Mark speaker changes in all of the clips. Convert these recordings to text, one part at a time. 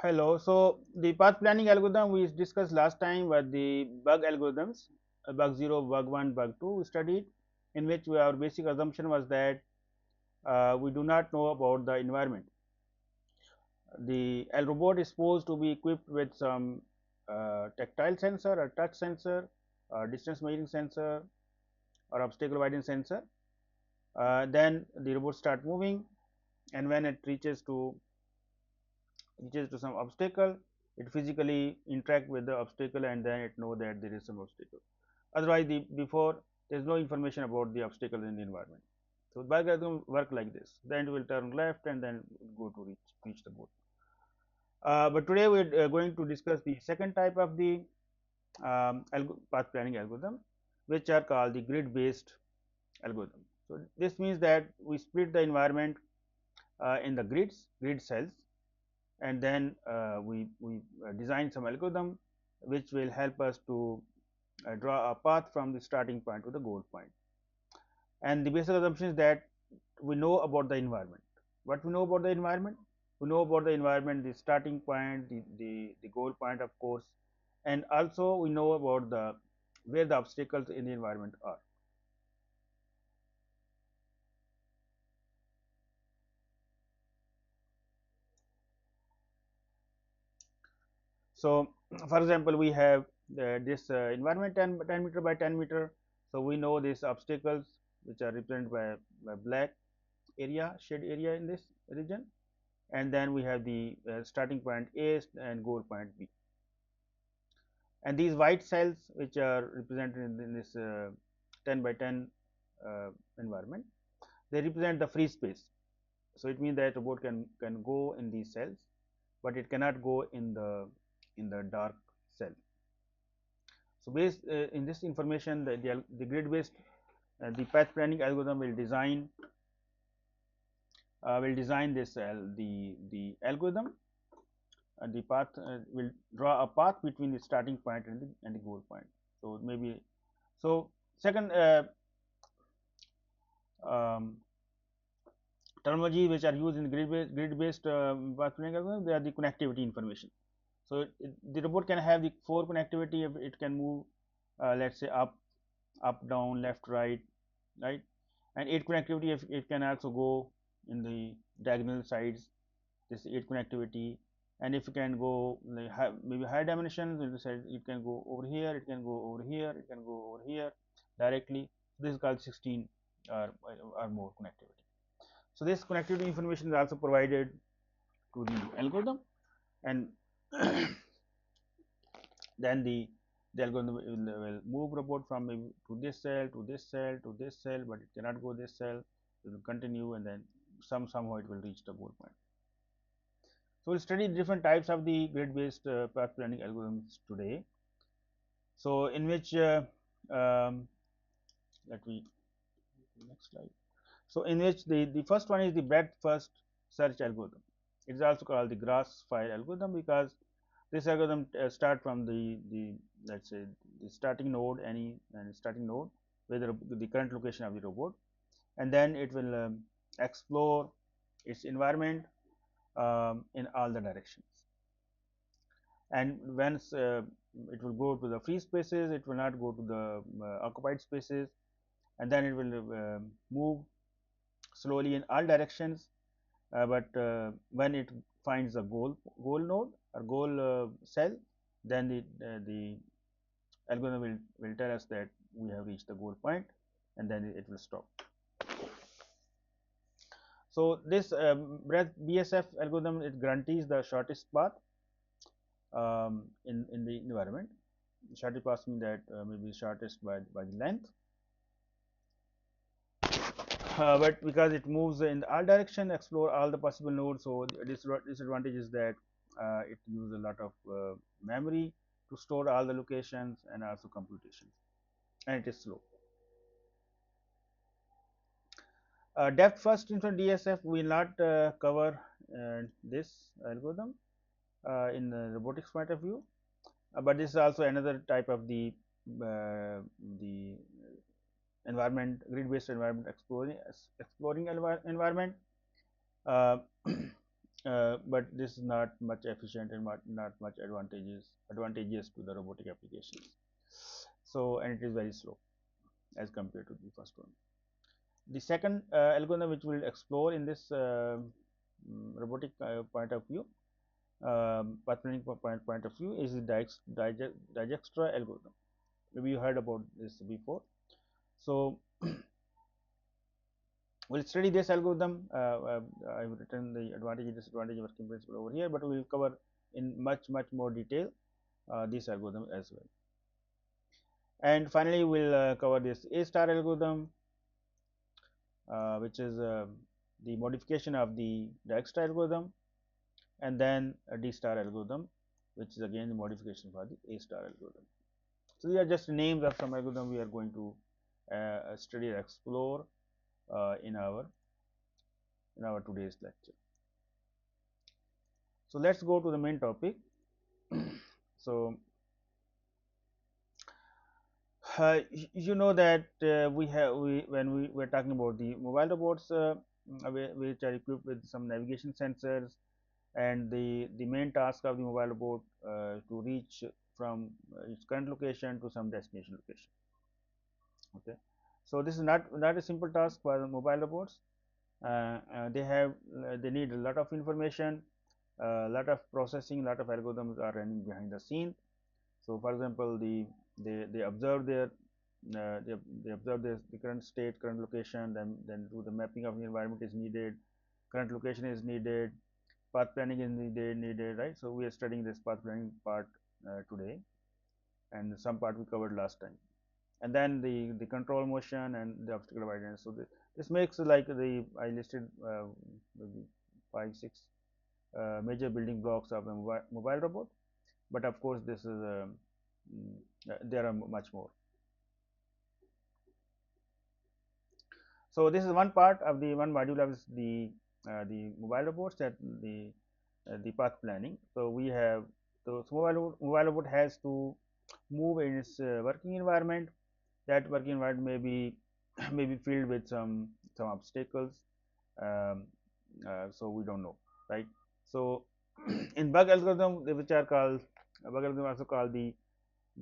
Speaker 1: Hello. So the path planning algorithm we discussed last time were the bug algorithms, bug 0, bug 1, bug 2 we studied, in which our basic assumption was that we do not know about the environment. The robot is supposed to be equipped with some tactile sensor or touch sensor, or distance measuring sensor, or obstacle avoidance sensor. Then the robot start moving, and when it reaches to some obstacle, it physically interact with the obstacle, and then it know that there is some obstacle. Otherwise, before there is no information about the obstacle in the environment. So bug algorithm work like this. Then it will turn left and then go to reach the goal. But today we are going to discuss the second type of the path planning algorithm, which are called the grid based algorithm. So this means that we split the environment in the grid cells, and then we design some algorithm which will help us to draw a path from the starting point to the goal point. And the basic assumption is that we know about the environment. What we know about the environment? We know about the environment, the starting point, the goal point, of course, and also we know about the where the obstacles in the environment are. So, for example, we have this environment 10 meter by 10 meter. So we know these obstacles which are represented by black area, shade area in this region, and then we have the starting point A and goal point B. And these white cells which are represented in this 10 by 10 environment, they represent the free space. So it means that robot can go in these cells, but it cannot go in the dark cell. So based in this information, the grid based the path planning algorithm will design this the algorithm, and the path will draw a path between the starting point and the goal point. So maybe so second um, terminology which are used in grid based path planning algorithm, they are the connectivity information. So the robot can have the 4 connectivity. If it can move let's say up down left right, and 8 connectivity if it can also go in the diagonal sides, this 8 connectivity. And if you can go like maybe higher dimensions, it can go over here, it can go over here, it can go over here directly. This is called 16 or more connectivity. So this connectivity information is also provided to the algorithm, and then the algorithm will move robot from maybe to this cell to this cell to this cell, but it cannot go this cell. It will continue, and then somehow it will reach the goal point. So we'll study different types of the grid based path planning algorithms today. So in which let me next slide. So in which the first one is the breadth first search algorithm. It is also called the Grassfire algorithm, because this algorithm start from the let's say the starting node, any starting node with the current location of the robot, and then it will explore its environment in all the directions. And once it will go to the free spaces, it will not go to the occupied spaces, and then it will move slowly in all directions. But when it finds a goal node or goal cell, then the algorithm will tell us that we have reached the goal point, and then it will stop. So this BSF algorithm, it guarantees the shortest path in the environment. Shortest path means that maybe shortest by the length, but because it moves in all direction, explore all the possible nodes. So this disadvantage is that it uses a lot of memory to store all the locations and also computations, and it is slow. Depth first into DSF we will not cover this algorithm in the robotics point of view, but this is also another type of the environment, grid based environment exploring environment. Uh, but this is not much efficient and not much advantageous to the robotic applications. So, and it is very slow as compared to the first one. The second algorithm which we will explore in this robotic point of view, path planning point of view, is the Dijkstra algorithm. Maybe you heard about this before. So, we will study this algorithm. I have written the advantage and disadvantage working principle over here, but we will cover in much more detail this algorithm as well. And finally, we will cover this A star algorithm, which is the modification of the Dijkstra algorithm, and then a D star algorithm, which is again the modification for the A star algorithm. So, these are just names of some algorithm we are going to study or explore in our today's lecture. So, let us go to the main topic. So, you know that when we were talking about the mobile robots which are equipped with some navigation sensors, and the main task of the mobile robot to reach from its current location to some destination location. Okay. So, this is not a simple task for the mobile robots. They need a lot of information, a lot of processing, lot of algorithms are running behind the scene. So, for example, they observe their they observe the current state, current location, then do the mapping of the environment is needed, current location is needed, path planning is needed, right. So, we are studying this path planning part today, and some part we covered last time, and then the control motion and the obstacle avoidance. So, this makes like I listed maybe 5-6 major building blocks of a mobile robot, but of course, this is there are much more. So, this is one part of the one module of the mobile robots, that the path planning. So, we have mobile robot has to move in its working environment. That working environment may be may be filled with some obstacles. So, we don't know, right. So, in bug algorithm, which are called bug algorithm, also called the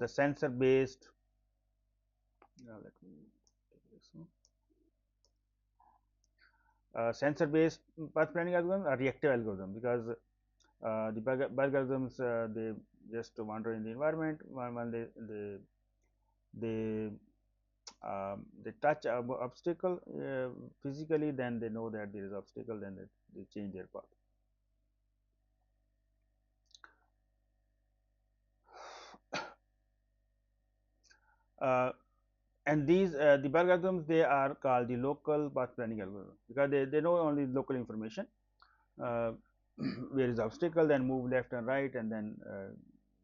Speaker 1: sensor based. Let me take this one. Sensor based path planning algorithm or reactive algorithm, because the bug algorithms they just wander in the environment when they they touch a obstacle physically, then they know that there is obstacle, then they change their path. And these the bug algorithms, they are called the local path planning algorithm, because they know only local information. Where is the obstacle, then move left and right, and then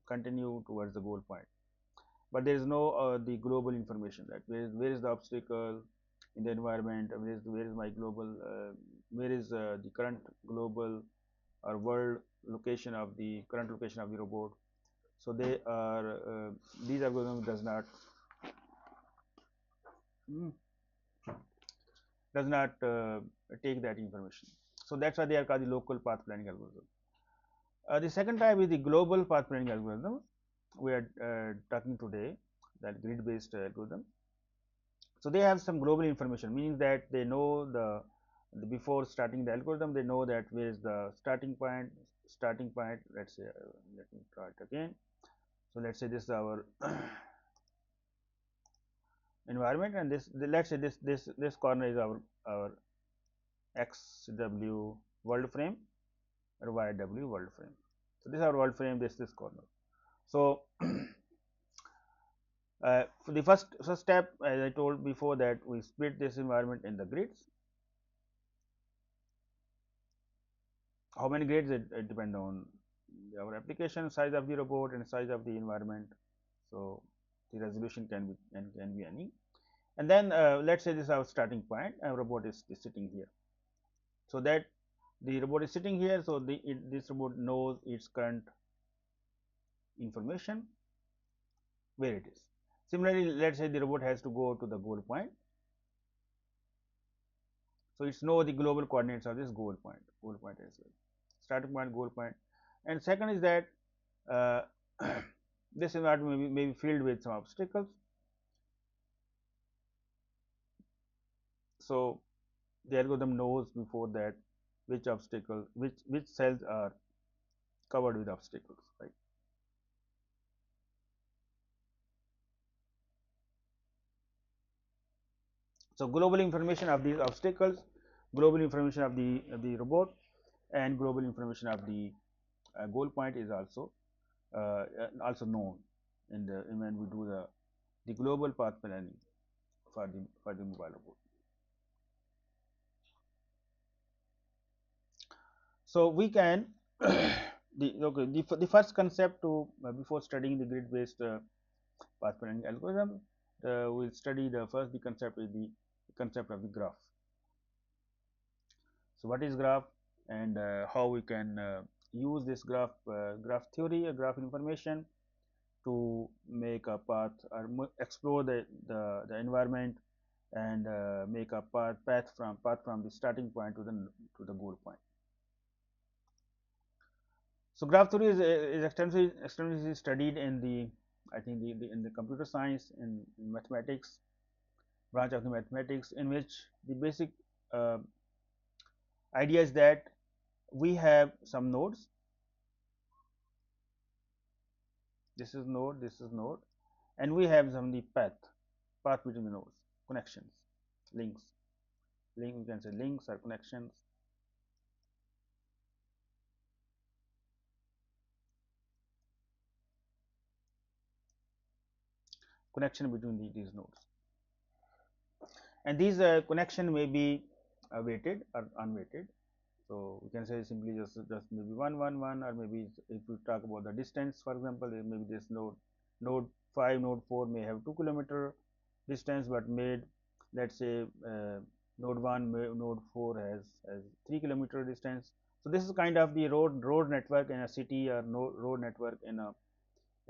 Speaker 1: continue towards the goal point. But there is no the global information, that where is the obstacle in the environment, where is my global where is the current global or world location of the current location of the robot. So, they are these algorithms does not take that information. So, that is why they are called the local path planning algorithm. The second type is the global path planning algorithm. We are talking today, that grid based algorithm. So, they have some global information, meaning that they know the before starting the algorithm, they know that where is the starting point. Let us say, let me try it again. So, let us say this is our environment, and let us say this corner is our XW world frame or YW world frame. So, this is our world frame, this corner. So, for the first step, as I told before, that we split this environment in the grids. How many grids, it depends on our application, size of the robot, and size of the environment. So, the resolution can be any. And then let us say this is our starting point, our robot is sitting here. So, that the robot is sitting here. So, this robot knows its current information, where it is. Similarly, let us say the robot has to go to the goal point. So, it knows the global coordinates of this goal point as well. starting point, goal point. And second is that uh, this environment may be filled with some obstacles. So the algorithm knows before that which obstacle, which cells are covered with obstacles, right. So global information of these obstacles, global information of the robot, and global information of the goal point is also known in the when we do the global path planning for the mobile robot. So we can the first concept to before studying the grid based path planning algorithm, we'll study the concept is the concept of the graph. So what is graph, and how we can use this graph theory, graph information, to make a path or explore the environment, and make a path from the starting point to the goal point. So graph theory is extensively studied in the, I think, in the computer science, in mathematics branch of the mathematics, in which the basic uh, idea is that we have some nodes. This is node, and we have some the path between the nodes, connections, links. You can say links or connections. Connection between these nodes, and these connection may be weighted or unweighted. So we can say simply just maybe 1 1 1, or maybe if we talk about the distance, for example, maybe this node 5, node 4 may have 2 kilometer distance, but made, let's say, node 1, node 4 has 3 kilometer distance. So this is kind of the road network in a city, or road network in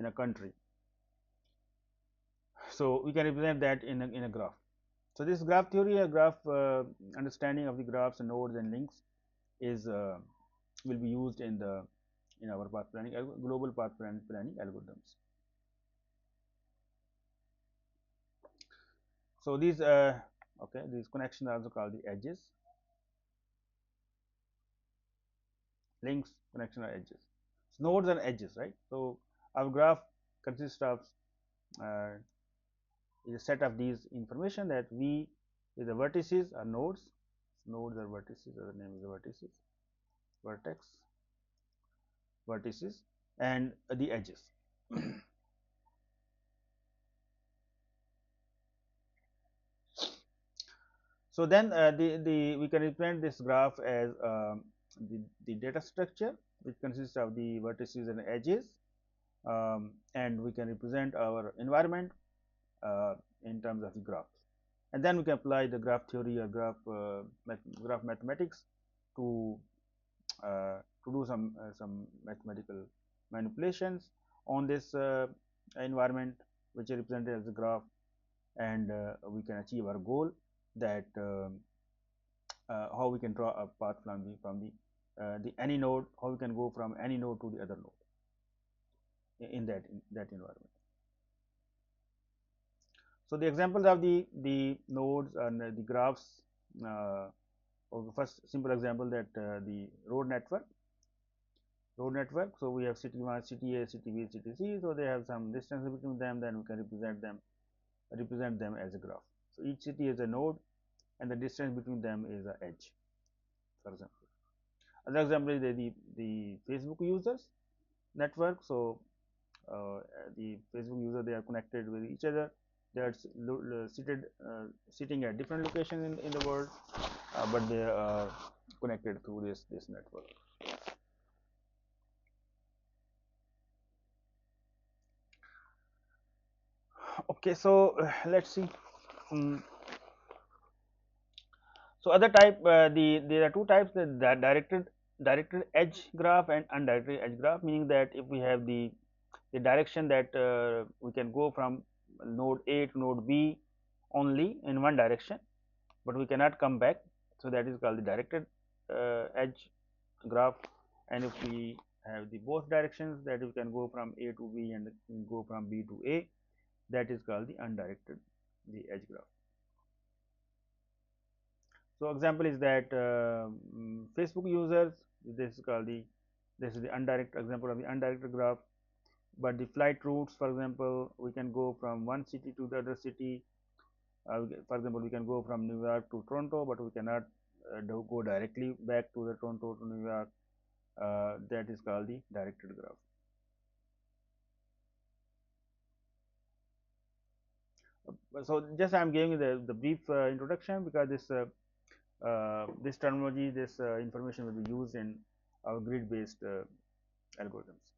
Speaker 1: a country. So we can represent that in a graph. So this graph theory, a graph understanding of the graphs and nodes and links, is will be used in our path planning, global path planning algorithms. So these connections are also called the edges. Links, connection, or edges. So nodes and edges, right? So our graph consists of uh, is a set of these information that we is the vertices or nodes. Nodes are vertices, other name is the vertices, vertex, vertices, and the edges. So then we can represent this graph as the data structure, which consists of the vertices and edges, and we can represent our environment in terms of the graph. And then we can apply the graph theory or graph mathematics to do some mathematical manipulations on this environment, which is represented as a graph, and we can achieve our goal, that how we can draw a path from the any node, how we can go from any node to the other node in that environment. So the examples of the nodes and the graphs, uh, of the first simple example, that the road network. So we have city 1, city A, city B, city C. So they have some distance between them. Then we can represent them as a graph. So each city is a node, and the distance between them is an edge, for example. Another example is the Facebook users network. So the Facebook user, they are connected with each other. They are sitting at different locations in the world, but they are connected through this network. Okay, so let's see. Um, so other type, there are two types: the directed edge graph and undirected edge graph. Meaning that if we have the direction that we can go from node A to node B only in one direction, but we cannot come back. So that is called the directed edge graph. and if we have the both directions, that we can go from A to B and go from B to A, that is called the undirected the edge graph. So example is that Facebook users, this is called the this is the undirected example of the undirected graph. But the flight routes, for example, we can go from one city to the other city. For example, we can go from New York to Toronto, but we cannot go directly back to the Toronto to New York. That is called the directed graph. So just I am giving the brief introduction, because this terminology, this information will be used in our grid based algorithms.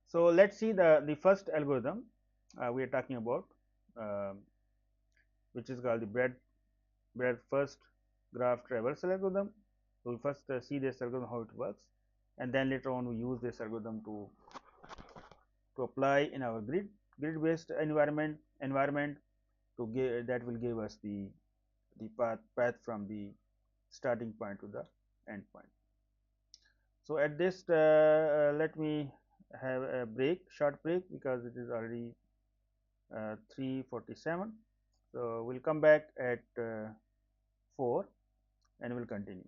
Speaker 1: So let's see the first algorithm we are talking about, um which is called the breadth first graph traversal algorithm. So we first see this algorithm how it works, and then later on we use this algorithm to apply in our grid based environment to give that will give us the path from the starting point to the end point. So at this, let me have a short break, because it is already 3:47. So we'll come back at 4 and we'll continue.